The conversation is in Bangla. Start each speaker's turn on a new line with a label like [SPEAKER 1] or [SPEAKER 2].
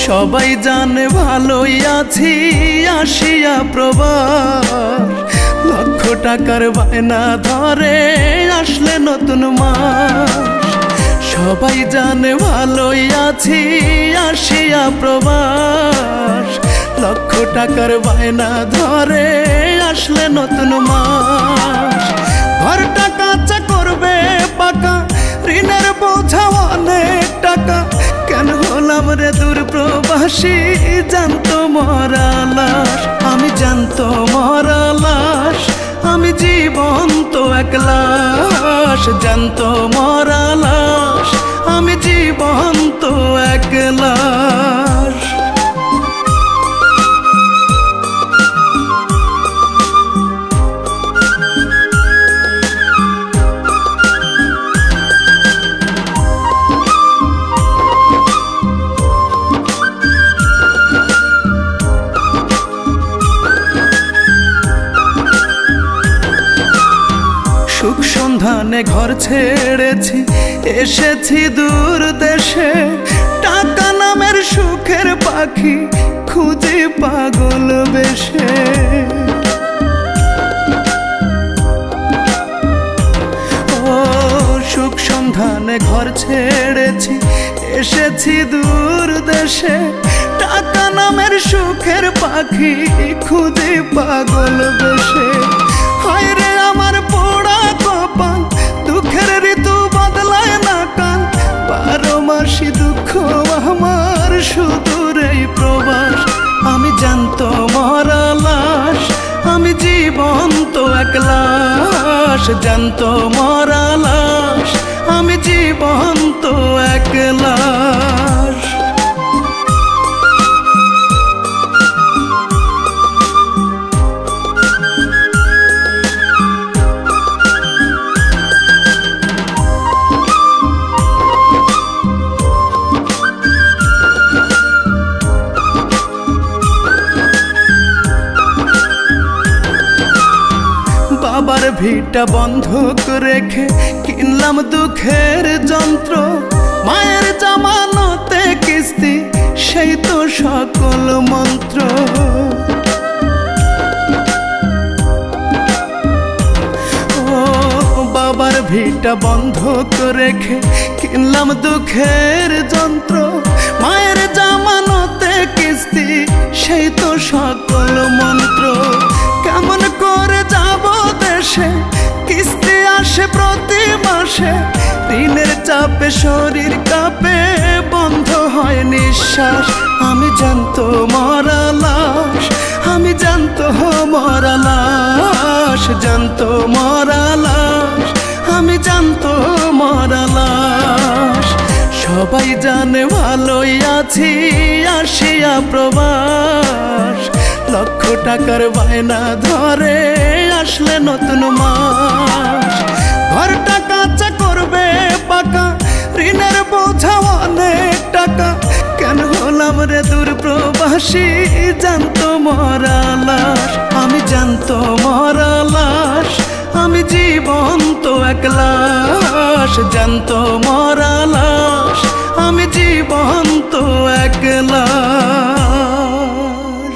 [SPEAKER 1] সবাই জানে ভালোই আছি আসিয়া প্রবাস, লক্ষ টাকার বায়না ধরে আসলে নতুন মাস। সবাই জানে ভালোই আছি আসিয়া প্রবাস, লক্ষ টাকার বায়না ধরে আসলে নতুন মাস। ঘরটা কাঁচা করবে পাকা, ঋণের বোঝা অনেক টাকা, কেন হলাম রে দূর প্রবাসী, জানতো মরা লাশ। আমি জানতো মরা লাশ, আমি জীবন্ত এক লাশ। জানতো মরা লাশ, আমি জীবন্ত এক লাশ। সুখ সন্ধানে ঘর ছেড়েছি, এসেছি দূর দেশে, টাকা নামের সুখের পাখি খুঁজে পাগল বেশে। ও সুখ সন্ধানে ঘর ছেড়েছি, এসেছি দূর দেশে, টাকা নামের সুখের পাখি খুঁজে পাগল বেশে। হায় রে আমার পোড়া কপাল, দুঃখের ঋতু বদলায় না কাল, 12 মাসি দুঃখ আমার সুদূর এই প্রবাস। আমি জানতো মরা লাশ, আমি জীবন্ত এক লাশ। জানতো মরা লাশ, আমি জীবন্ত এক লাশ। বাবার ভিটা বন্ধক রেখে কিনলাম দুঃখের যন্ত্র, মায়ের জামানতে কিস্তি সেই তো সকল মন্ত্র। ও বাবার ভিটা বন্ধক রেখে কিনলাম দুঃখের যন্ত্র, মায়ের জামানতে কিস্তি সেই তো সকল মন্ত্র। কেমন করে যাব দেশে, কিস্তি আসে প্রতি মাসে, ঋণের চাপে শরীর কাঁপে, বন্ধ হয় নিঃশ্বাস। আমি জানতো মরা লাশ, আমি জানতো মরা লাশ। জানতো মরা লাশ, আমি জানতো মরা লাশ। সবাই জানে ভালোই আছি আসিয়া প্রবাস, লক্ষ টাকার বায়না ধরে আসলে নতুন মাস। ঘরটা কাঁচা করবে পাকা, ঋণের বোঝা অনেক টাকা, কেন হলাম রে দূর প্রবাসী, জানতো মরা লাশ। আমি জানতো মরা লাশ, আমি জীবন্ত এক লাশ। জানতো মরা লাশ, আমি জীবন্ত এক লাশ।